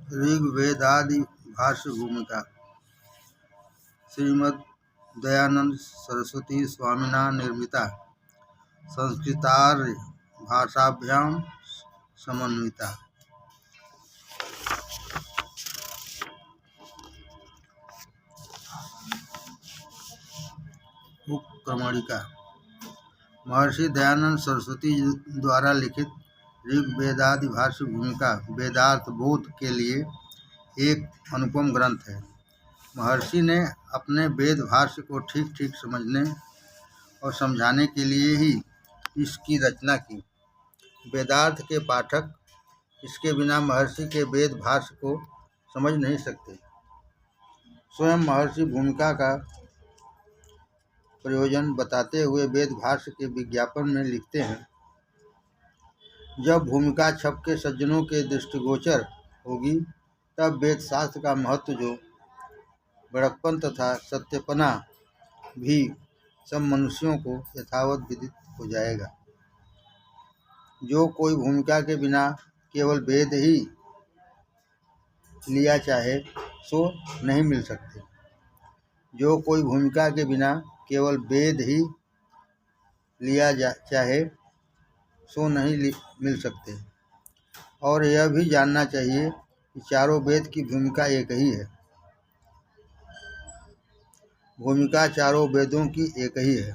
ऋग्वेदादि भाष्य भूमिका श्रीमद् दयानंद सरस्वती स्वामिना निर्मिता संस्कृतार्य भाषाभ्याम समन्विता। उपक्रमणिका महर्षि दयानंद सरस्वती द्वारा लिखित ऋग्वेदादि भाष्य भूमिका वेदार्थ बोध के लिए एक अनुपम ग्रंथ है। महर्षि ने अपने वेद भाष्य को ठीक ठीक समझने और समझाने के लिए ही इसकी रचना की। वेदार्थ के पाठक इसके बिना महर्षि के वेद भाष्य को समझ नहीं सकते। स्वयं महर्षि भूमिका का प्रयोजन बताते हुए वेद भाष्य के विज्ञापन में लिखते हैं, जब भूमिका छप के सज्जनों के दृष्टिगोचर होगी तब वेद शास्त्र का महत्व जो बड़कपन तथा सत्यपना भी सब मनुष्यों को यथावत विदित हो जाएगा। जो कोई भूमिका के बिना केवल वेद ही लिया चाहे सो नहीं मिल सकते। जो कोई भूमिका के बिना केवल वेद ही लिया चाहे सो नहीं मिल सकते। और यह भी जानना चाहिए कि चारों वेद की भूमिका एक ही है। भूमिका चारों वेदों की एक ही है।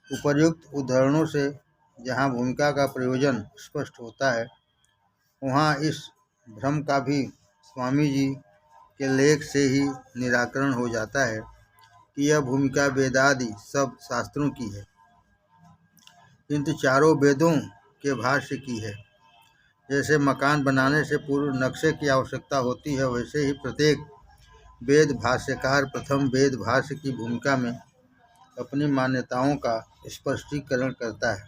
उपर्युक्त उदाहरणों से जहाँ भूमिका का प्रयोजन स्पष्ट होता है, वहाँ इस भ्रम का भी स्वामी जी के लेख से ही निराकरण हो जाता है कि यह भूमिका वेदादि सब शास्त्रों की है, किंतु चारों वेदों के भाष्य की है। जैसे मकान बनाने से पूर्व नक्शे की आवश्यकता होती है, वैसे ही प्रत्येक वेद भाष्यकार प्रथम वेद भाष्य की भूमिका में अपनी मान्यताओं का स्पष्टीकरण करता है।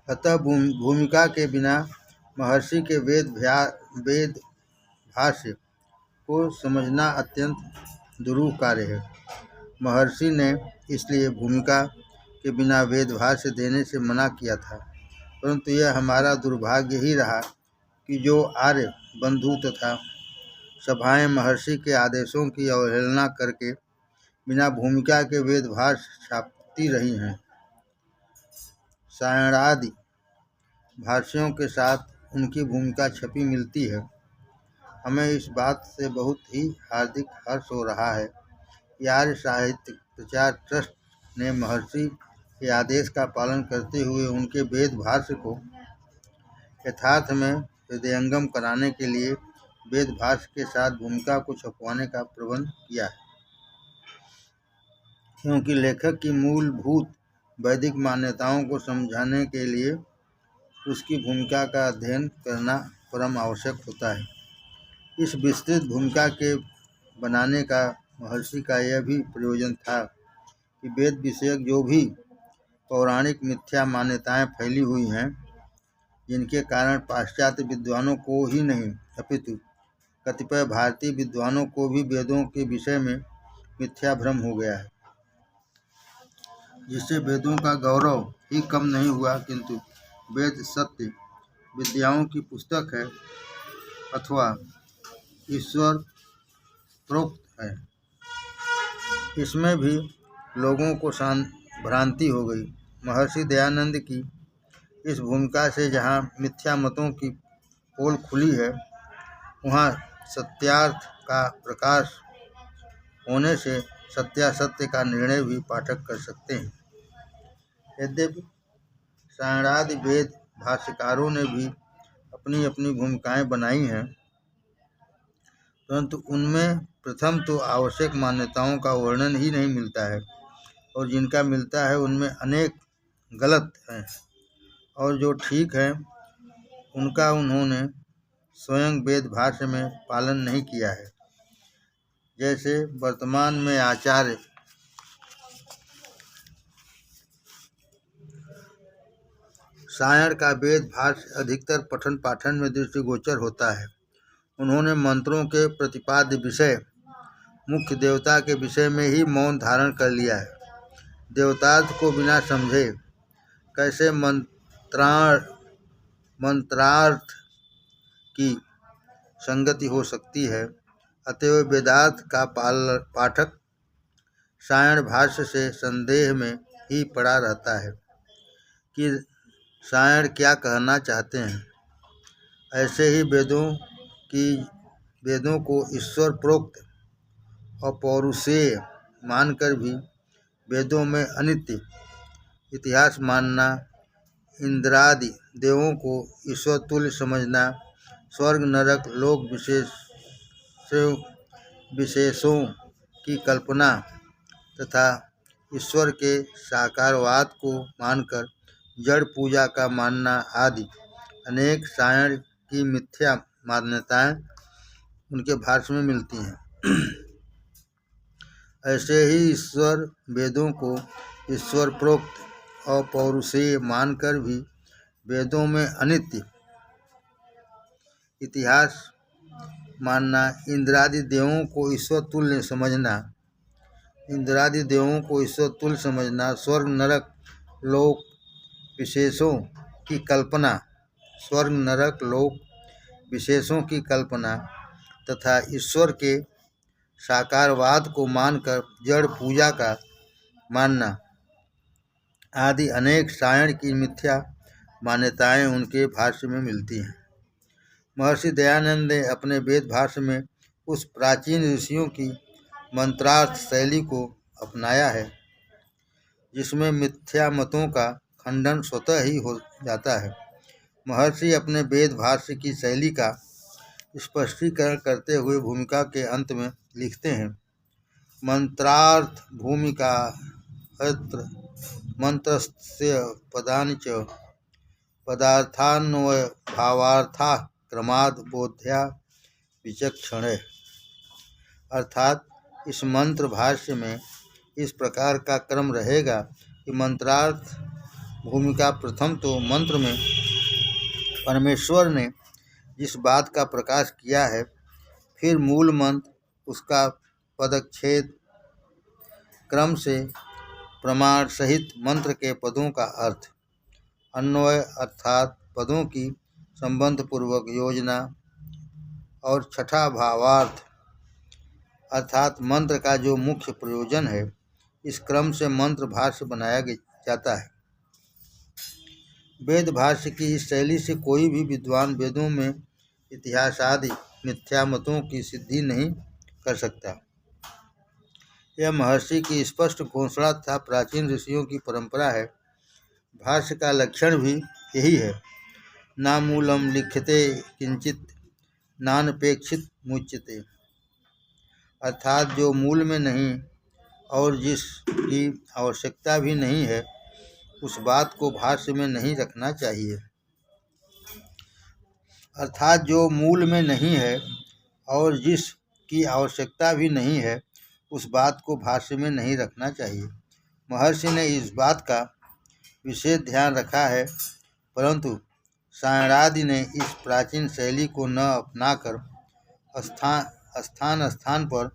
अतः भूमिका के बिना महर्षि के वेद भाष्य को समझना अत्यंत दुरूह कार्य है। महर्षि ने इसलिए भूमिका के बिना वेद भाष्य देने से मना किया था, परंतु यह हमारा दुर्भाग्य ही रहा कि जो आर्य बंधु तथा सभाएं महर्षि के आदेशों की अवहेलना करके बिना भूमिका के वेद भाष्य छापती रही हैं। सायणादि भाष्यों के साथ उनकी भूमिका छपी मिलती है। हमें इस बात से बहुत ही हार्दिक हर्ष हो रहा है कि आर्य साहित्य प्रचार ट्रस्ट ने महर्षि के आदेश का पालन करते हुए उनके वेद भाष्य को यथार्थ में हृदयंगम कराने के लिए वेद भाष्य के साथ भूमिका को छपवाने का प्रबंध किया है। क्योंकि लेखक की मूलभूत वैदिक मान्यताओं को समझाने के लिए उसकी भूमिका का अध्ययन करना परम आवश्यक होता है। इस विस्तृत भूमिका के बनाने का महर्षि का यह भी प्रयोजन था कि वेद विषयक जो भी पौराणिक मिथ्या मान्यताएं फैली हुई हैं, जिनके कारण पाश्चात्य विद्वानों को ही नहीं अपितु कतिपय भारतीय विद्वानों को भी वेदों के विषय में मिथ्या भ्रम हो गया है, जिससे वेदों का गौरव ही कम नहीं हुआ, किंतु वेद सत्य विद्याओं की पुस्तक है अथवा ईश्वर प्रोक्त है। इसमें भी लोगों को भ्रांति हो गई। महर्षि दयानंद की इस भूमिका से जहाँ मिथ्या मतों की पोल खुली है, वहाँ सत्यार्थ का प्रकाश होने से सत्यासत्य का निर्णय भी पाठक कर सकते हैं। यद्यपि सायणादि वेद भाष्यकारों ने भी अपनी अपनी भूमिकाएं बनाई हैं, परंतु उनमें प्रथम तो आवश्यक मान्यताओं का वर्णन ही नहीं मिलता है, और जिनका मिलता है उनमें अनेक गलत हैं, और जो ठीक है उनका उन्होंने स्वयं वेद भाष्य में पालन नहीं किया है। जैसे वर्तमान में आचार्य सायण का वेद भाष्य अधिकतर पठन पाठन में दृष्टिगोचर होता है। उन्होंने मंत्रों के प्रतिपाद्य विषय मुख्य देवता के विषय में ही मौन धारण कर लिया है। देवतार्थ को बिना समझे कैसे मंत्रार्थ की संगति हो सकती है। अतएव वेदांत का पाठक सायण भाष्य से संदेह में ही पड़ा रहता है कि सायण क्या कहना चाहते हैं। ऐसे ही वेदों को ईश्वर प्रोक्त और पौरुषेय मानकर भी वेदों में अनित्य इतिहास मानना, इंद्रादि देवों को ईश्वर तुल्य समझना, स्वर्ग नरक लोक विशेषों की कल्पना तथा ईश्वर के साकारवाद को मानकर जड़ पूजा का मानना आदि अनेक सायण की मिथ्या मान्यताएं उनके भाष्य में मिलती हैं। ऐसे ही ईश्वर वेदों को ईश्वर प्रोक्त और पौरुषेय मानकर भी वेदों में अनित्य इतिहास मानना, इंद्रादि देवों को ईश्वर तुल्य समझना, स्वर्ग नरक लोक विशेषों की कल्पना तथा ईश्वर के साकारवाद को मानकर जड़ पूजा का मानना आदि अनेक सायण की मिथ्या मान्यताएं उनके भाष्य में मिलती हैं। महर्षि दयानंद ने अपने वेद भाष्य में उस प्राचीन ऋषियों की मंत्रार्थ शैली को अपनाया है जिसमें मिथ्या मतों का खंडन स्वतः ही हो जाता है। महर्षि अपने वेद भाष्य की शैली का स्पष्टीकरण करते हुए भूमिका के अंत में लिखते हैं, मंत्रार्थ भूमिका अत्र मंत्रस्य पदानि च पदार्थान्वय भावार्था क्रमाद बोध्या विचक्षणे। अर्थात इस मंत्र भाष्य में इस प्रकार का क्रम रहेगा कि मंत्रार्थ भूमिका प्रथम तो मंत्र में परमेश्वर ने जिस बात का प्रकाश किया है, फिर मूल मंत्र, उसका पदच्छेद क्रम से प्रमाण सहित मंत्र के पदों का अर्थ, अन्वय अर्थात पदों की संबंधपूर्वक योजना, और छठा भावार्थ अर्थात मंत्र का जो मुख्य प्रयोजन है। इस क्रम से मंत्र भाष्य बनाया जाता है। वेद भाष्य की इस शैली से कोई भी विद्वान वेदों में इतिहास आदि मिथ्या मतों की सिद्धि नहीं कर सकता। यह महर्षि की स्पष्ट घोषणा तथा प्राचीन ऋषियों की परंपरा है। भाष्य का लक्षण भी यही है, ना मूलम लिख्यते किंचित नानपेक्षित मुच्यते। अर्थात जो मूल में नहीं और जिसकी आवश्यकता भी नहीं है, उस बात को भाष्य में नहीं रखना चाहिए। महर्षि ने इस बात का विशेष ध्यान रखा है, परंतु सायणादि ने इस प्राचीन शैली को न अपनाकर स्थान पर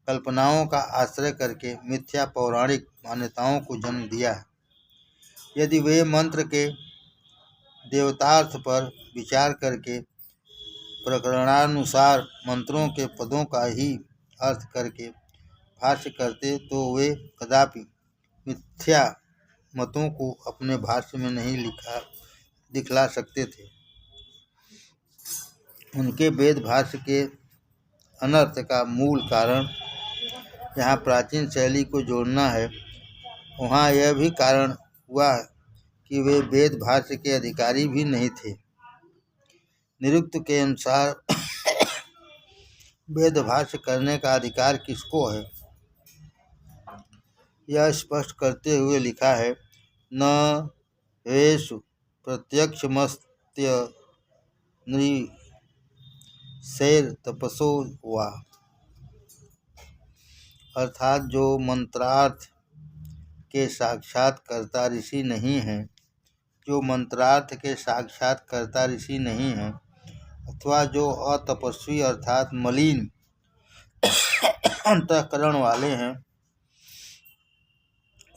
कल्पनाओं का आश्रय करके मिथ्या पौराणिक मान्यताओं को जन्म दिया है। यदि वे मंत्र के देवतार्थ पर विचार करके प्रकरणानुसार मंत्रों के पदों का ही अर्थ करके भाष्य करते, तो वे कदापि मिथ्या मतों को अपने भाष्य में नहीं दिखला सकते थे। उनके वेद भाष्य के अनर्थ का मूल कारण जहाँ प्राचीन शैली को जोड़ना है, वहाँ यह भी कारण हुआ कि वे वेद भाष्य के अधिकारी भी नहीं थे। निरुक्त के अनुसार वेद भाष्य करने का अधिकार किसको है, यह स्पष्ट करते हुए लिखा है, न हेषु प्रत्यक्षमस्त्य नृषैर तपसो वा। अर्थात जो मंत्रार्थ के साक्षात्कर्ता ऋषि नहीं हैं, अथवा जो अतपस्वी अर्थात मलिन अंतःकरण वाले हैं,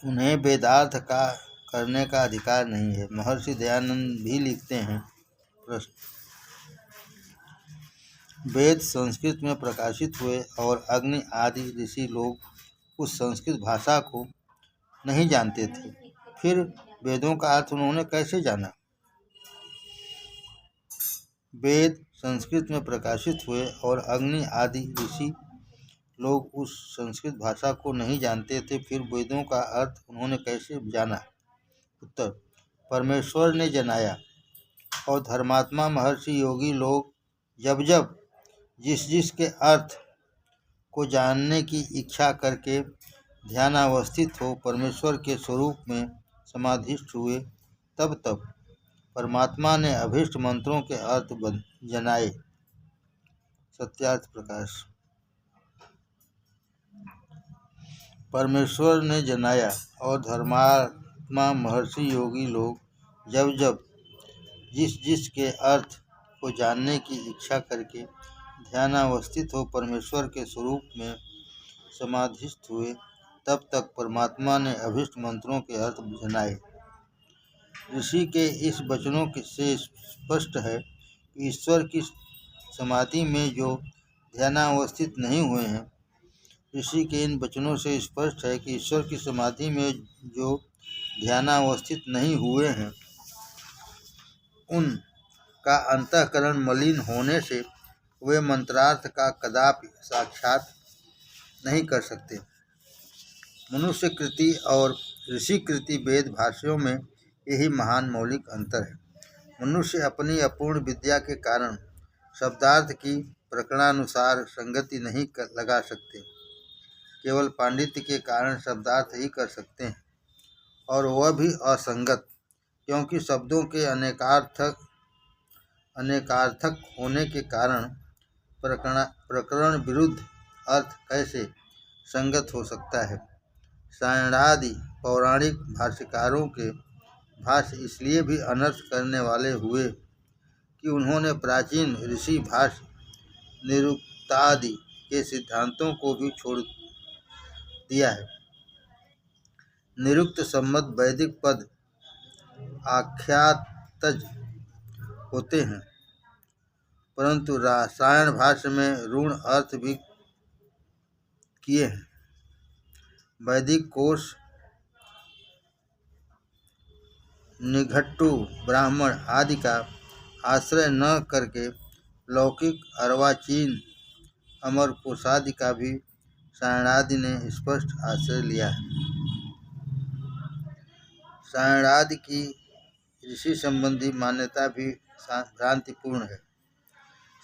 उन्हें वेदार्थ का करने का अधिकार नहीं है। महर्षि दयानंद भी लिखते हैं, वेद संस्कृत में प्रकाशित हुए और अग्नि आदि ऋषि लोग उस संस्कृत भाषा को नहीं जानते थे, फिर वेदों का अर्थ उन्होंने कैसे जाना? वेद संस्कृत में प्रकाशित हुए और अग्नि आदि ऋषि लोग उस संस्कृत भाषा को नहीं जानते थे, फिर वेदों का अर्थ उन्होंने कैसे जाना? उत्तर: परमेश्वर ने जनाया। और धर्मात्मा महर्षि योगी लोग जब जब जिस के अर्थ को जानने की इच्छा करके ध्यानावस्थित हो परमेश्वर के स्वरूप में समाधिस्थ हुए, तब तब परमात्मा ने अभीष्ट मंत्रों के अर्थ जनाए। सत्यार्थ प्रकाश। परमेश्वर ने जनाया और धर्मात्मा महर्षि योगी लोग जब जब जिस के अर्थ को जानने की इच्छा करके ध्यानावस्थित हो परमेश्वर के स्वरूप में समाधिस्थ हुए, तब तक परमात्मा ने अभीष्ट मंत्रों के अर्थ जनाए। ऋषि के इस वचनों से स्पष्ट है कि ईश्वर की समाधि में जो ध्यानावस्थित नहीं हुए हैं, ऋषि के इन वचनों से स्पष्ट है कि ईश्वर की समाधि में जो ध्यानावस्थित नहीं हुए हैं, उनका अंतःकरण मलिन होने से वे मंत्रार्थ का कदापि साक्षात नहीं कर सकते। मनुष्य कृति और ऋषि कृति वेद भाष्यों में यही महान मौलिक अंतर है। मनुष्य अपनी अपूर्ण विद्या के कारण शब्दार्थ की प्रकरणानुसार संगति नहीं लगा सकते, केवल पांडित्य के कारण शब्दार्थ ही कर सकते हैं, और वह भी असंगत, क्योंकि शब्दों के अनेकार्थक होने के कारण प्रकरण विरुद्ध अर्थ कैसे संगत हो सकता है। सायणादि पौराणिक भाष्यकारों के भाष्य इसलिए भी अनर्थ करने वाले हुए कि उन्होंने प्राचीन ऋषि भाष्य निरुक्तादि के सिद्धांतों को भी छोड़ दिया है। निरुक्त संबद्ध वैदिक पद आख्यातज होते हैं, परंतु रासायन भाष्य में ऋण अर्थ भी किए हैं। वैदिक कोश निघट्टू ब्राह्मण आदि का आश्रय न करके लौकिक अर्वाचीन अमरकोशादि का भी सायणादि ने स्पष्ट आश्रय लिया है। सायणादि की ऋषि संबंधी मान्यता भी भ्रांतिपूर्ण है।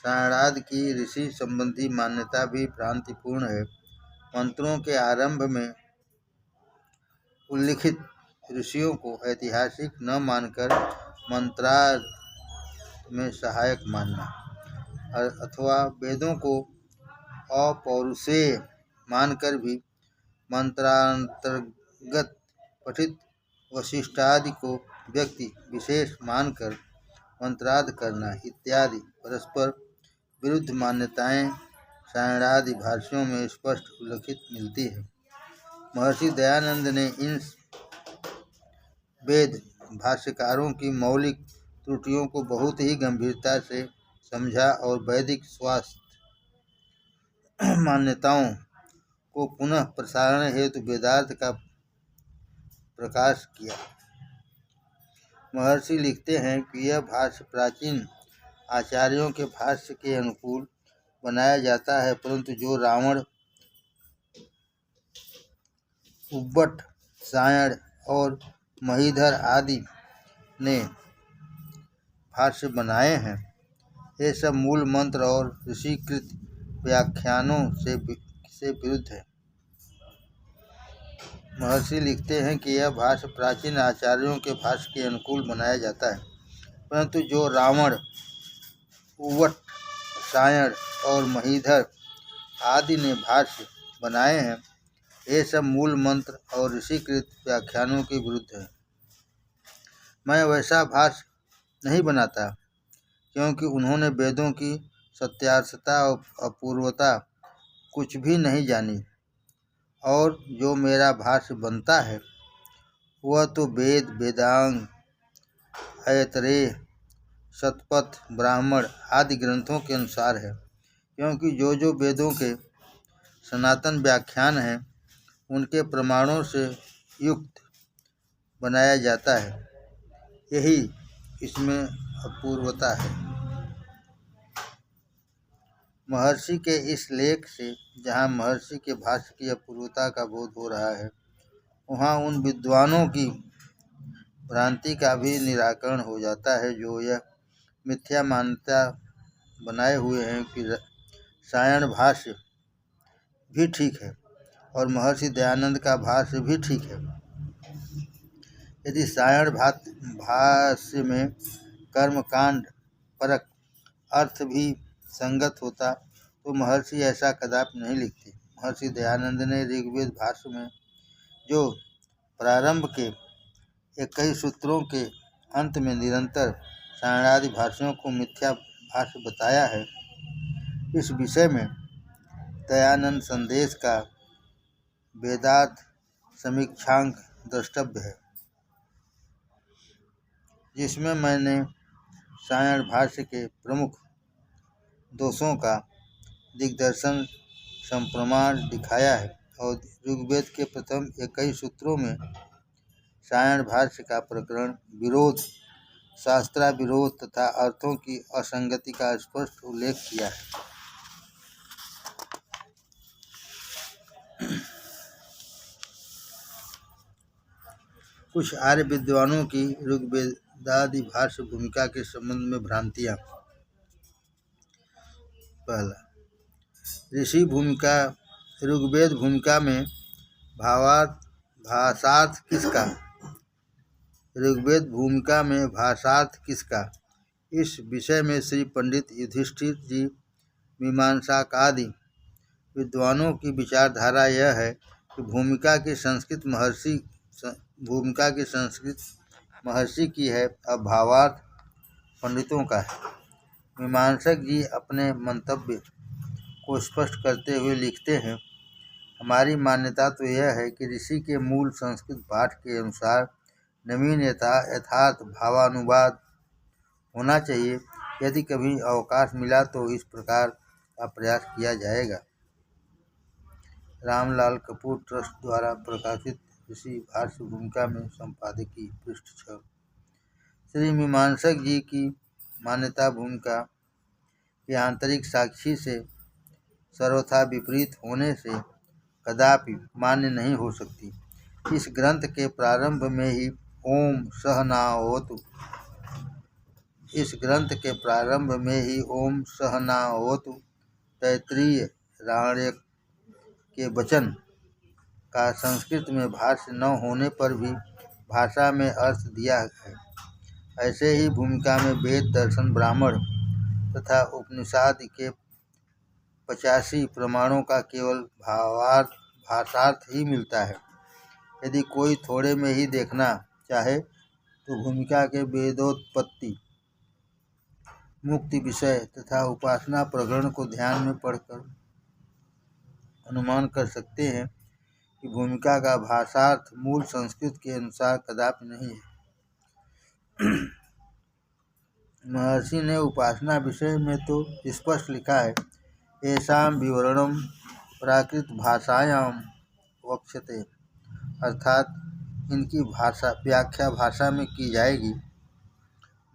सायणादि की ऋषि संबंधी मान्यता भी भ्रांतिपूर्ण है। मंत्रों के आरंभ में उल्लिखित ऋषियों को ऐतिहासिक न मानकर मंत्रार्थ में सहायक मानना, अथवा वेदों को अपौरुषेय मानकर भी मंत्रांतर्गत पठित वशिष्ठादि को व्यक्ति विशेष मानकर मंत्रार्थ करना इत्यादि परस्पर विरुद्ध मान्यताएं सायणादि भाष्यों में स्पष्ट उल्लिखित मिलती है। महर्षि दयानंद ने इन वेद भाष्यकारों की मौलिक त्रुटियों को बहुत ही गंभीरता से समझा और वैदिक स्वास्थ्य मान्यताओं को पुनः प्रसारण हेतु वेदार्थ का प्रकाश किया। महर्षि लिखते हैं कि यह भाष्य प्राचीन आचार्यों के भाष्य के अनुकूल बनाया जाता है, परंतु जो रावण, उब्बट, सायण और महीधर आदि ने भाष्य बनाए हैं, ये सब मूल मंत्र और ऋषिकृत व्याख्यानों से विरुद्ध है। महर्षि लिखते हैं कि यह भाष्य प्राचीन आचार्यों के भाष्य के अनुकूल बनाया जाता है, परंतु जो रावण, उव्वट, सायण और महीधर आदि ने भाष्य बनाए हैं, ये सब मूल मंत्र और ऋषिकृत व्याख्यानों के विरुद्ध है। मैं वैसा भाष्य नहीं बनाता, क्योंकि उन्होंने वेदों की सत्यार्थता और अपूर्वता कुछ भी नहीं जानी, और जो मेरा भाष्य बनता है वह तो वेद, वेदांग, ऐतरेय, शतपथ, ब्राह्मण आदि ग्रंथों के अनुसार है। क्योंकि जो वेदों के सनातन व्याख्यान हैं उनके प्रमाणों से युक्त बनाया जाता है, यही इसमें अपूर्वता है। महर्षि के इस लेख से जहाँ महर्षि के भाष्य की अपूर्वता का बोध हो रहा है, वहाँ उन विद्वानों की भ्रांति का भी निराकरण हो जाता है जो यह मिथ्या मान्यता बनाए हुए हैं कि सायण भाष्य भी ठीक है और महर्षि दयानंद का भाष्य भी ठीक है। यदि सायण भाष्य में कर्मकांड परक अर्थ भी संगत होता तो महर्षि ऐसा कदापि नहीं लिखते। महर्षि दयानंद ने ऋग्वेद भाष्य में जो प्रारंभ के 21 सूत्रों के अंत में निरंतर सायणादि भाष्यों को मिथ्या भाष्य बताया है, इस विषय में दयानंद संदेश का वेदार्थ समीक्षांक द्रष्टव्य है, जिसमें मैंने सायण भाष्य के प्रमुख दोषों का दिग्दर्शन संप्रमाण दिखाया है और ऋग्वेद के प्रथम 21 सूत्रों में सायण भाष्य का प्रकरण विरोध, शास्त्राविरोध तथा अर्थों की असंगति का स्पष्ट उल्लेख किया है। कुछ आर्य विद्वानों की ऋग्वेदादि भाष्य भूमिका के संबंध में भ्रांतियाँ। पहला, ऋषि भूमिका ऋग्वेद भूमिका में भाषार्थ किसका? ऋग्वेद भूमिका में भाषार्थ किसका? इस विषय में श्री पंडित युधिष्ठिर जी मीमांसाकादि विद्वानों की विचारधारा यह है कि भूमिका की संस्कृत महर्षि की है, अब भावार्थ पंडितों का है। मीमांसक जी अपने मंतव्य को स्पष्ट करते हुए लिखते हैं, हमारी मान्यता तो यह है कि ऋषि के मूल संस्कृत पाठ के अनुसार नवीन यथार्थ भावानुवाद होना चाहिए। यदि कभी अवकाश मिला तो इस प्रकार का प्रयास किया जाएगा। रामलाल कपूर ट्रस्ट द्वारा प्रकाशित ऋषि भाष्य भूमिका में संपादकीय पृष्ठ 6। श्री मीमांसक जी की मान्यता भूमिका के आंतरिक साक्षी से सर्वथा विपरीत होने से कदापि मान्य नहीं हो सकती। इस ग्रंथ के प्रारंभ में ही ओम सहनावतु तैत्तिरीय राण्यक के वचन का संस्कृत में भाष्य न होने पर भी भाषा में अर्थ दिया है। ऐसे ही भूमिका में वेद, दर्शन, ब्राह्मण तथा उपनिषद के 85 प्रमाणों का केवल भाषार्थ ही मिलता है। यदि कोई थोड़े में ही देखना चाहे तो भूमिका के वेदोत्पत्ति, मुक्ति विषय तथा उपासना प्रकरण को ध्यान में पढ़कर अनुमान कर सकते हैं कि भूमिका का भाषार्थ मूल संस्कृत के अनुसार कदापि नहीं है। महर्षि ने उपासना विषय में तो स्पष्ट लिखा है, येषां विवरणं प्राकृत भाषायां वक्ष्यते, अर्थात इनकी व्याख्या भाषा में की जाएगी।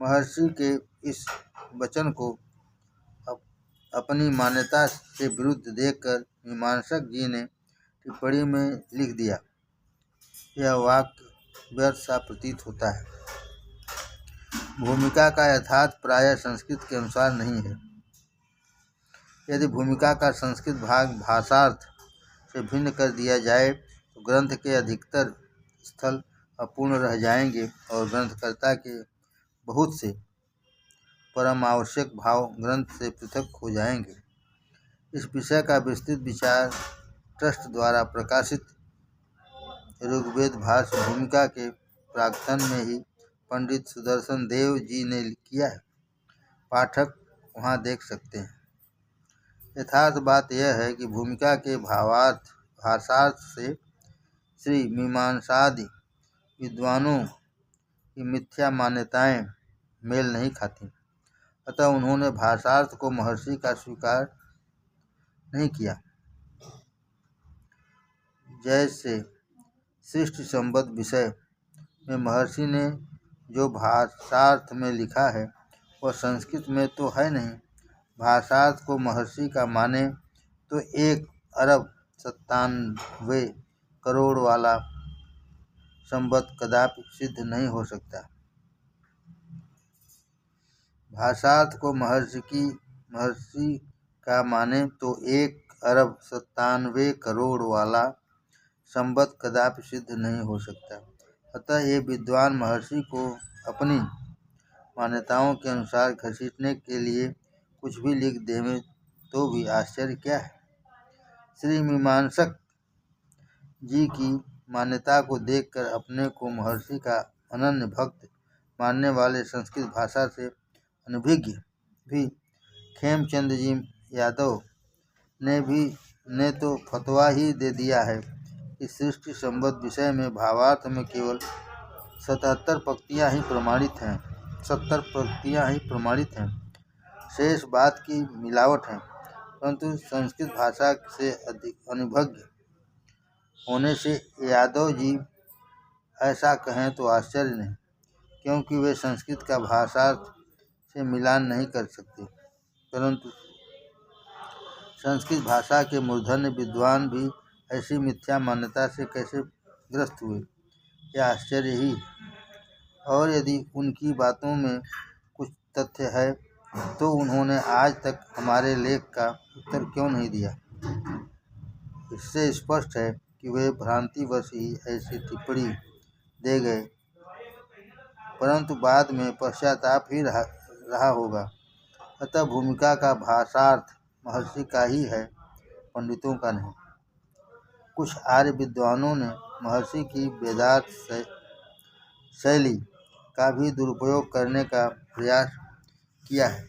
महर्षि के इस वचन को अपनी मान्यता से विरुद्ध देखकर मीमांसक जी ने टिप्पणी में लिख दिया, यह वाक्य व्यर्थ सा प्रतीत होता है। भूमिका का यथार्थ प्रायः संस्कृत के अनुसार नहीं है। यदि भूमिका का संस्कृत भाग भाषार्थ से भिन्न कर दिया जाए तो ग्रंथ के अधिकतर स्थल अपूर्ण रह जाएंगे और ग्रंथकर्ता के बहुत से परम आवश्यक भाव ग्रंथ से पृथक हो जाएंगे। इस विषय का विस्तृत विचार ट्रस्ट द्वारा प्रकाशित ऋग्वेद भाष्य भूमिका के प्राक्तन में ही पंडित सुदर्शन देव जी ने किया है। पाठक वहाँ देख सकते हैं। यथार्थ बात यह है कि भूमिका के भाषार्थ से श्री मीमांसादि विद्वानों की मिथ्या मान्यताएं मेल नहीं खाती। अतः उन्होंने भाषार्थ को महर्षि का स्वीकार नहीं किया। जैसे सृष्टि संबद्ध विषय में महर्षि ने जो भाषार्थ में लिखा है वह संस्कृत में तो है नहीं। भाषार्थ को महर्षि का माने तो 1 अरब 97 करोड़ वाला संबत कदापि सिद्ध नहीं हो सकता। भाषार्थ को महर्षि का माने तो 1 अरब 97 करोड़ वाला संबत कदापि सिद्ध नहीं हो सकता। अतः ये विद्वान महर्षि को अपनी मान्यताओं के अनुसार घसीटने के लिए कुछ भी लिख देवें तो भी आश्चर्य क्या है। श्री मीमांसक जी की मान्यता को देखकर अपने को महर्षि का अनन्य भक्त मानने वाले संस्कृत भाषा से अनभिज्ञ भी खेमचंद जी यादव ने तो फतवा ही दे दिया है कि सृष्टि संबद्ध विषय में भावार्थ में केवल 70 पंक्तियां ही प्रमाणित हैं। शेष बात की मिलावट है। परंतु संस्कृत भाषा से अधिक अनुभज्ञ होने से यादव जी ऐसा कहें तो आश्चर्य नहीं, क्योंकि वे संस्कृत का भाषार्थ से मिलान नहीं कर सकते। परंतु संस्कृत भाषा के मूर्धन्य विद्वान भी ऐसी मिथ्या मान्यता से कैसे ग्रस्त हुए, यह आश्चर्य ही। और यदि उनकी बातों में कुछ तथ्य है तो उन्होंने आज तक हमारे लेख का उत्तर क्यों नहीं दिया। इससे स्पष्ट है कि वे भ्रांतिवश ही ऐसी टिप्पणी दे गए, परंतु बाद में पश्चाताप ही रहा होगा। अतः भूमिका का भाषार्थ महर्षि का ही है, पंडितों का नहीं। कुछ आर्य विद्वानों ने महर्षि की वेदार्थ शैली का भी दुरुपयोग करने का प्रयास किया है।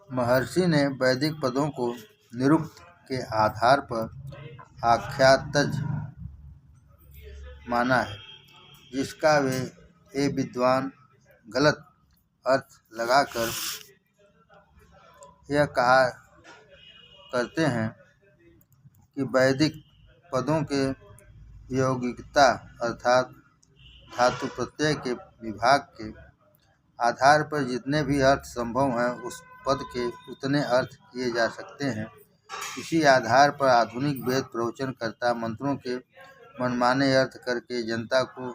महर्षि ने वैदिक पदों को निरुक्त के आधार पर आख्यातज माना है, जिसका वे विद्वान गलत अर्थ लगाकर यह कहा करते हैं कि वैदिक पदों के यौगिकता अर्थात धातु प्रत्यय के विभाग के आधार पर जितने भी अर्थ संभव हैं उस पद के उतने अर्थ किए जा सकते हैं। इसी आधार पर आधुनिक वेद प्रवचनकर्ता मंत्रों के मनमाने अर्थ करके जनता को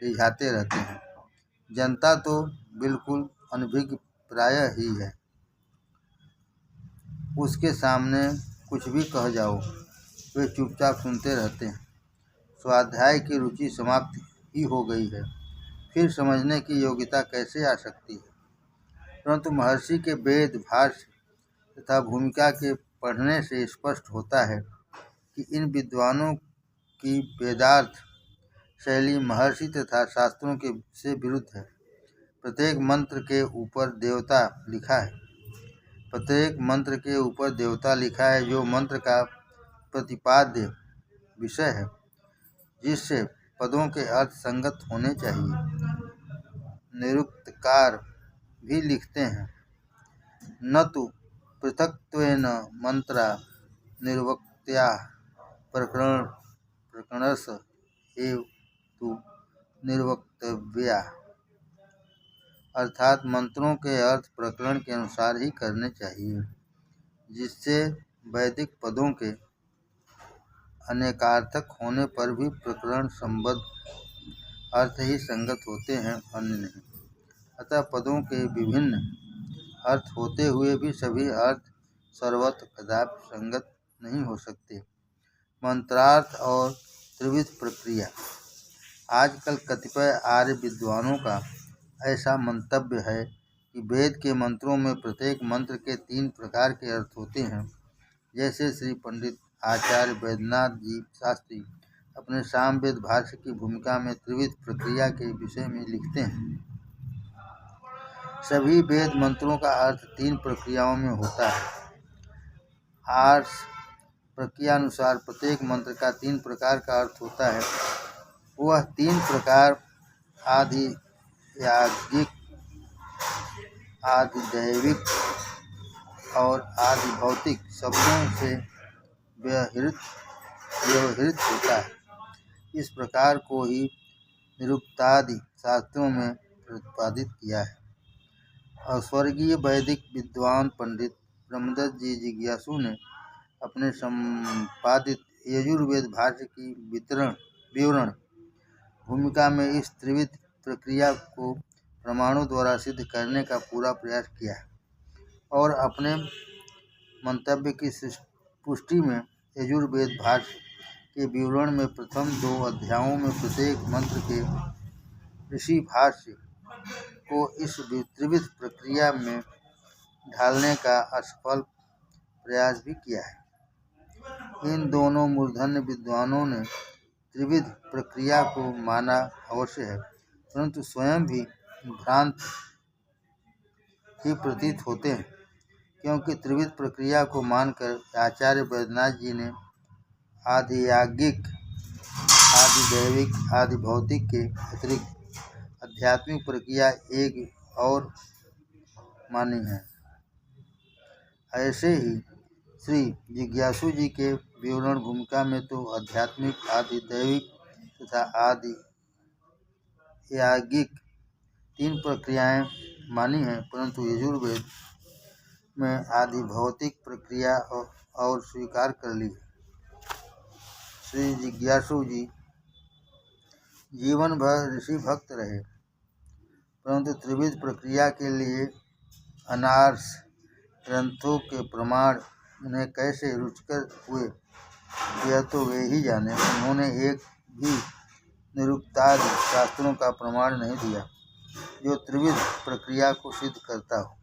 रिझाते रहते हैं। जनता तो बिल्कुल अनभिज्ञ प्राय ही है, उसके सामने कुछ भी कह जाओ वे चुपचाप सुनते रहते हैं। स्वाध्याय की रुचि समाप्त ही हो गई है, फिर समझने की योग्यता कैसे आ सकती है। परंतु महर्षि के वेद भाष्य तथा भूमिका के पढ़ने से स्पष्ट होता है कि इन विद्वानों की वेदार्थ शैली महर्षि तथा शास्त्रों के से विरुद्ध है। प्रत्येक मंत्र के ऊपर देवता लिखा है जो मंत्र का प्रतिपाद्य विषय है, जिससे पदों के अर्थ संगत होने चाहिए। निरुक्तकार भी लिखते हैं, न तो पृथक्त्वेन मंत्रा निर्वक्त्या प्रकरणश एव तु निर्वक्तव्या, अर्थात मंत्रों के अर्थ प्रकरण के अनुसार ही करने चाहिए, जिससे वैदिक पदों के अनेकार्थक होने पर भी प्रकरण संबद्ध अर्थ ही संगत होते हैं, अन्य नहीं। अतः पदों के विभिन्न अर्थ होते हुए भी सभी अर्थ सर्वत्र कदापि संगत नहीं हो सकते। मंत्रार्थ और त्रिविध प्रक्रिया। आजकल कतिपय आर्य विद्वानों का ऐसा मंतव्य है कि वेद के मंत्रों में प्रत्येक मंत्र के 3 प्रकार के अर्थ होते हैं। जैसे श्री पंडित आचार्य वैद्यनाथ जी शास्त्री अपने सामवेद भाष्य की भूमिका में त्रिविध प्रक्रिया के विषय में लिखते हैं। सभी वेद मंत्रों का अर्थ 3 प्रक्रियाओं में होता है। आर्ष प्रक्रियानुसार प्रत्येक मंत्र का 3 प्रकार का अर्थ होता है। वह 3 प्रकार आदि याज्ञिक, आदि दैविक और आदि भौतिक शब्दों से व्यवहृत होता है। इस प्रकार को ही निरुक्तादि शास्त्रों में प्रतिपादित किया है। और स्वर्गीय वैदिक विद्वान पंडित ब्रह्मदत्त जी जिज्ञासु ने अपने संपादित यजुर्वेद भाष्य की विवरण भूमिका में इस त्रिविध प्रक्रिया को प्रमाणों द्वारा सिद्ध करने का पूरा प्रयास किया है और अपने मंतव्य की पुष्टि में यजुर्वेद भाष्य के विवरण में प्रथम 2 अध्यायों में प्रत्येक मंत्र के ऋषि भाष्य को इस त्रिविध प्रक्रिया में ढालने का असफल प्रयास भी किया है। इन दोनों मूर्धन्य विद्वानों ने त्रिविध प्रक्रिया को माना अवश्य है, परंतु स्वयं भी भ्रांत ही प्रतीत होते हैं, क्योंकि त्रिविध प्रक्रिया को मानकर आचार्य वैद्यनाथ जी ने आधियागिक, आधिदैविक, आदि भौतिक के अतिरिक्त आध्यात्मिक प्रक्रिया एक और मानी है। ऐसे ही श्री जिज्ञासु जी के विवरण भूमिका में तो आध्यात्मिक, आदि दैविक तथा आदि यागिक 3 प्रक्रियाएं मानी हैं, परंतु यजुर्वेद में आदि भौतिक प्रक्रिया और स्वीकार कर ली है। श्री जिज्ञासु जी जीवन भर ऋषि भक्त रहे, परंतु त्रिविध प्रक्रिया के लिए अनार्स ग्रंथों के प्रमाण उन्हें कैसे रुचिकर हुए यह तो वे ही जाने। उन्होंने एक भी निरुक्तादि शास्त्रों का प्रमाण नहीं दिया जो त्रिविध प्रक्रिया को सिद्ध करता हो,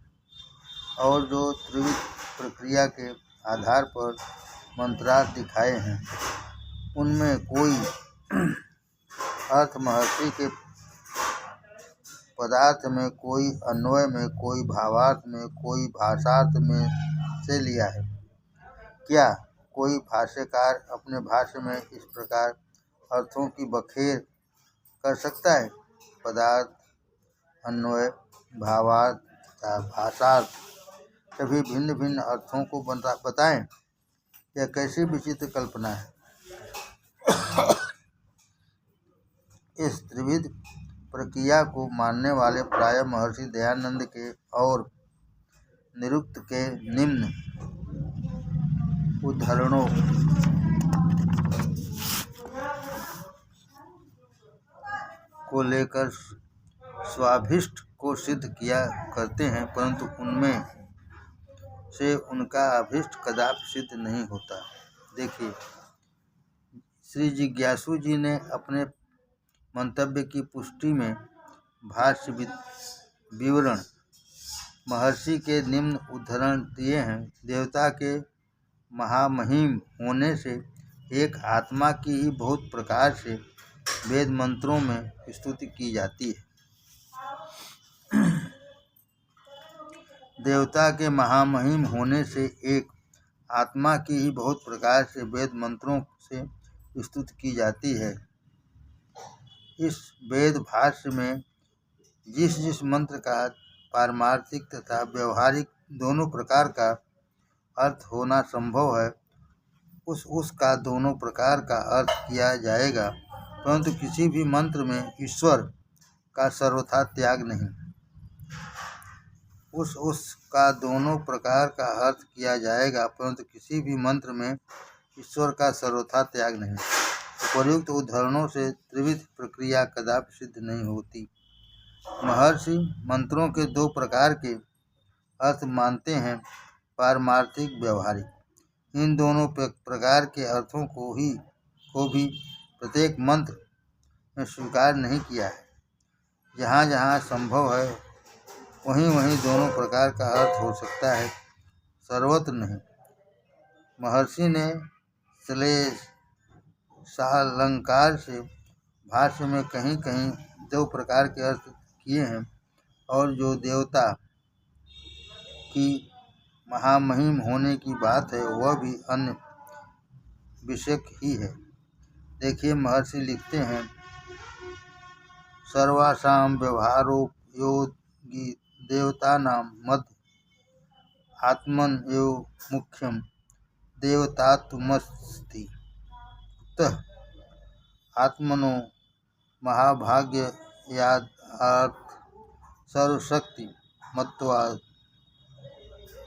और जो त्रिविध प्रक्रिया के आधार पर मंत्रार्थ दिखाए हैं उनमें कोई अर्थ महर्षि के पदार्थ में, कोई अन्वय में, कोई भावार्थ में, कोई भाषार्थ में से लिया है। क्या कोई भाष्यकार अपने भाष्य में इस प्रकार अर्थों की बखेर कर सकता है? पदार्थ, अन्वय, भावार्थ तथा भाषार्थ सभी भिन्न भिन्न अर्थों को बताएं। यह कैसी विचित्र कल्पना है। इस त्रिविध प्रक्रिया को मानने वाले प्राय महर्षि दयानंद के और निरुक्त के निम्न उद्धरणों को लेकर स्वाभिष्ट को सिद्ध किया करते हैं, परंतु उनमें से उनका अभिष्ट कदापि सिद्ध नहीं होता। देखिए, श्री जिज्ञासु जी ने अपने मंतव्य की पुष्टि में भाष्य विवरण महर्षि के निम्न उद्धरण दिए हैं। देवता के महामहिम होने से एक आत्मा की ही बहुत प्रकार से वेद मंत्रों में स्तुति की जाती है। देवता के महामहिम होने से एक आत्मा की ही बहुत प्रकार से वेद मंत्रों से स्तुति की जाती है। इस वेद भाष्य में जिस जिस मंत्र का पारमार्थिक तथा व्यवहारिक दोनों प्रकार का अर्थ होना संभव है, उसका दोनों प्रकार का अर्थ किया जाएगा, परंतु किसी भी मंत्र में ईश्वर का सर्वथा त्याग नहीं। उसका दोनों प्रकार का अर्थ किया जाएगा, परंतु किसी भी मंत्र में ईश्वर का सर्वथा त्याग नहीं। उपर्युक्त उदाहरणों से त्रिविध प्रक्रिया कदापि सिद्ध नहीं होती। महर्षि मंत्रों के 2 प्रकार के अर्थ मानते हैं, पारमार्थिक, व्यवहारिक। इन दोनों प्रकार के अर्थों को भी प्रत्येक मंत्र में स्वीकार नहीं किया है। जहाँ जहाँ संभव है वहीं वहीं दोनों प्रकार का अर्थ हो सकता है, सर्वत्र नहीं। महर्षि ने श्लेष सालंकार से भाष्य में कहीं कहीं 2 प्रकार के अर्थ किए हैं, और जो देवता की महामहिम होने की बात है वह भी अन्य विषय ही है। देखिए, महर्षि लिखते हैं, सर्वासाम व्यवहारोपयोगी देवतानां मध्य आत्मन एव मुख्यम देवतात्मस्ति। अतः आत्मनो महाभाग्यात् सर्वशक्ति मत्वात्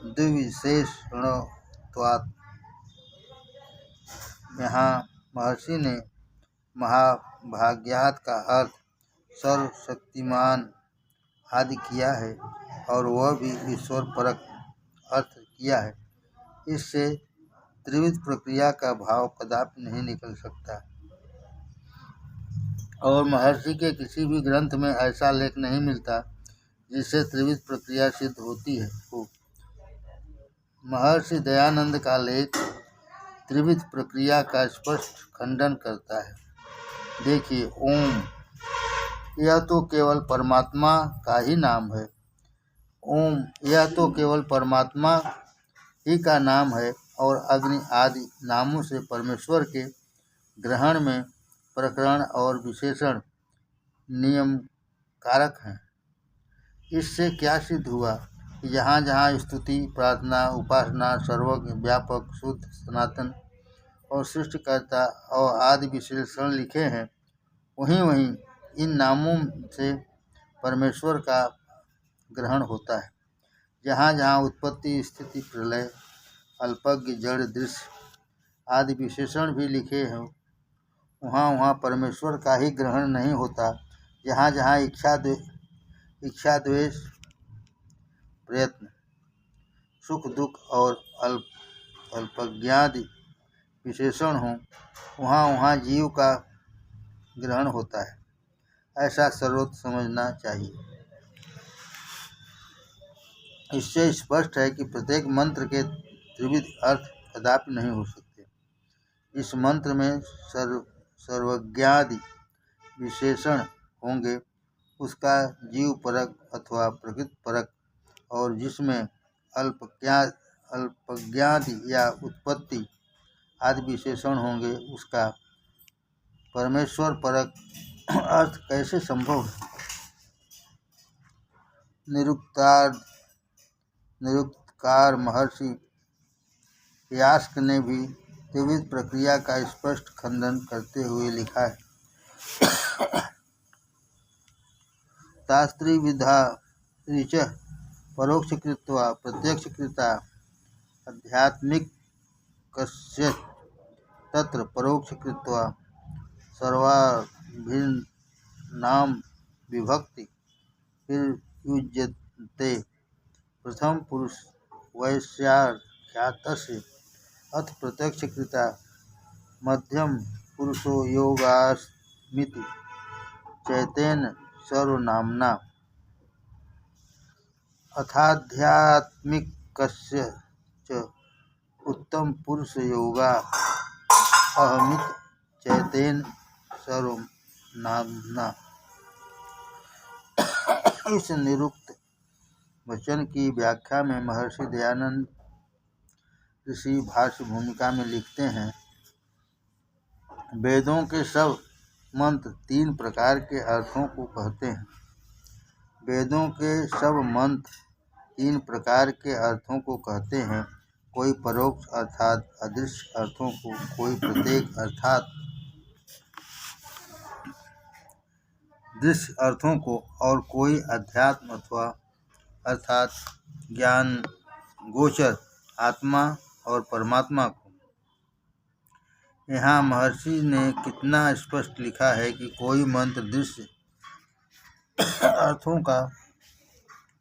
द्विविशेषणत्वात्। यहाँ महर्षि ने महाभाग्यात् का अर्थ सर्वशक्तिमान आदि किया है और वह भी ईश्वर परक अर्थ किया है। इससे त्रिविध प्रक्रिया का भाव कदापि नहीं निकल सकता और महर्षि के किसी भी ग्रंथ में ऐसा लेख नहीं मिलता जिससे त्रिविध प्रक्रिया सिद्ध होती हो। महर्षि दयानंद का लेख त्रिविध प्रक्रिया का स्पष्ट खंडन करता है। देखिए, ओम यह तो केवल परमात्मा का ही नाम है। ओम यह तो केवल परमात्मा ही का नाम है और अग्नि आदि नामों से परमेश्वर के ग्रहण में प्रकरण और विशेषण नियम कारक हैं। इससे क्या सिद्ध हुआ कि जहाँ जहाँ स्तुति, प्रार्थना, उपासना, सर्वज्ञ, व्यापक, शुद्ध, सनातन और सृष्टिकर्ता और आदि विशेषण लिखे हैं, वहीं वहीं इन नामों से परमेश्वर का ग्रहण होता है। जहाँ जहाँ उत्पत्ति, स्थिति, प्रलय, अल्पज्ञ, जड़, दृश्य आदि विशेषण भी लिखे हैं, वहाँ वहाँ परमेश्वर का ही ग्रहण नहीं होता। जहाँ जहाँ इच्छा, द्वेष, प्रयत्न, सुख, दुख और अल्पज्ञादि विशेषण हों, वहाँ वहाँ जीव का ग्रहण होता है। ऐसा सर्वत्र समझना चाहिए। इससे स्पष्ट है कि प्रत्येक मंत्र के त्रिविध अर्थ कदापि नहीं हो सकते। इस मंत्र में सर्वज्ञादि विशेषण होंगे, उसका जीव परक अथवा प्रकृति परक, और जिसमें अल्पज्ञादि या उत्पत्ति आदि विशेषण होंगे, उसका परमेश्वर परक अर्थ कैसे संभव है। निरुक्तकार महर्षि यास्क ने भी त्रिविध प्रक्रिया का स्पष्ट खंडन करते हुए लिखा है। शास्त्री विधा ऋचः परोक्षकृत्वा प्रत्यक्षकृता आध्यात्मिकस्य तत्र परोक्षकृत्वा सर्वाभिन्नां विभक्ति युज्यते। प्रथम पुरुष वैश्याख्यातस्य अथ प्रत्यक्षकृता मध्यम पुरुषो योगास्मिति चैतेन सर्वनाम्ना अथाध्यात्मिकस्य च उत्तम पुरुष योगा अहमिति चैतेन सर्वनाम्ना। इस निरुक्त वचन की व्याख्या में महर्षि दयानंद ऋषि भाष्य भूमिका में लिखते हैं, वेदों के सब मंत्र 3 प्रकार के अर्थों को कहते हैं। वेदों के सब मंत्र 3 प्रकार के अर्थों को कहते हैं। कोई परोक्ष अर्थात अदृश्य अर्थों को, कोई प्रत्येक अर्थात दृश्य अर्थों को, और कोई अध्यात्म अथवा अर्थात ज्ञान गोचर आत्मा और परमात्मा को। यहाँ महर्षि ने कितना स्पष्ट लिखा है कि कोई मंत्र दृश्य अर्थों का,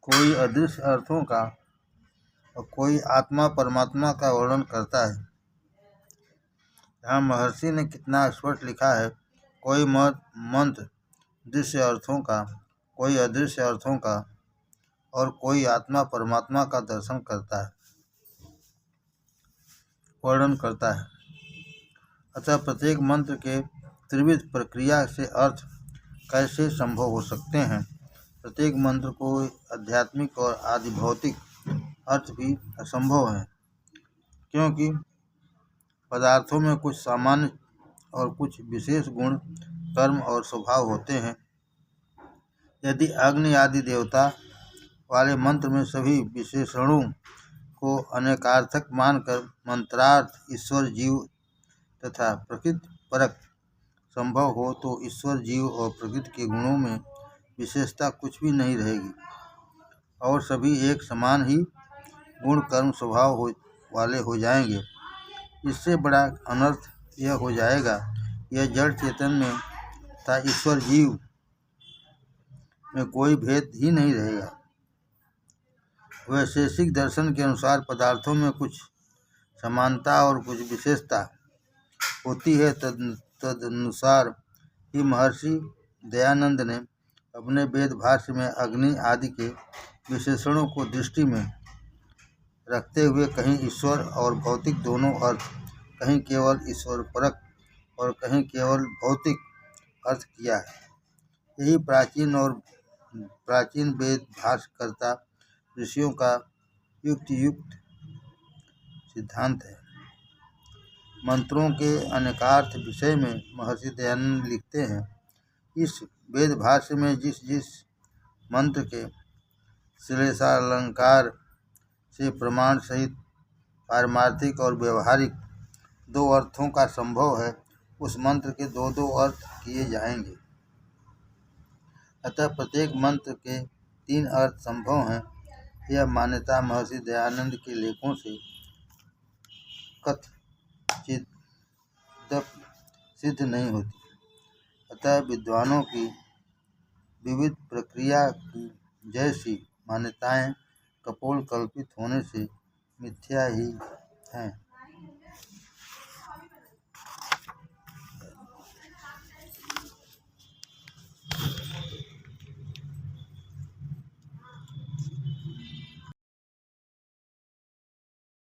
कोई अदृश्य अर्थों का और कोई आत्मा परमात्मा का वर्णन करता है। यहाँ महर्षि ने कितना स्पष्ट लिखा है, कोई मंत्र दृश्य अर्थों का, कोई अदृश्य अर्थों का और कोई आत्मा परमात्मा का दर्शन करता है, वर्णन करता है। अतः प्रत्येक मंत्र के त्रिविध प्रक्रिया से अर्थ कैसे संभव हो सकते हैं। प्रत्येक मंत्र को आध्यात्मिक और आदि भौतिक अर्थ भी असंभव है, क्योंकि पदार्थों में कुछ सामान्य और कुछ विशेष गुण, कर्म और स्वभाव होते हैं। यदि अग्नि आदि देवता वाले मंत्र में सभी विशेषणों को अनेकार्थक मानकर मंत्रार्थ ईश्वर जीव तथा प्रकृति परक संभव हो तो ईश्वर जीव और प्रकृति के गुणों में विशेषता कुछ भी नहीं रहेगी और सभी एक समान ही गुण कर्म स्वभाव वाले हो जाएंगे। इससे बड़ा अनर्थ यह हो जाएगा, यह जड़ चेतन में तथा ईश्वर जीव में कोई भेद ही नहीं रहेगा। वैशेषिक दर्शन के अनुसार पदार्थों में कुछ समानता और कुछ विशेषता होती है। तदनुसार ही महर्षि दयानंद ने अपने वेद भाष्य में अग्नि आदि के विशेषणों को दृष्टि में रखते हुए कहीं ईश्वर और भौतिक दोनों अर्थ, कहीं केवल ईश्वर परक और कहीं केवल भौतिक अर्थ किया है। यही प्राचीन वेद भाष्यकर्ता ऋषियों का युक्त सिद्धांत है। मंत्रों के अनेकार्थ विषय में महर्षि दयानंद लिखते हैं, इस वेद भाष्य में जिस जिस मंत्र के श्लेषालंकार से प्रमाण सहित पारमार्थिक और व्यवहारिक दो अर्थों का संभव है, उस मंत्र के दो दो अर्थ किए जाएंगे। अतः प्रत्येक मंत्र के 3 अर्थ संभव हैं। यह मान्यता महर्षि दयानंद के लेखों से कथचित सिद्ध नहीं होती। अतः विद्वानों की विविध प्रक्रिया की जैसी मान्यताएं कपोल कल्पित होने से मिथ्या ही हैं।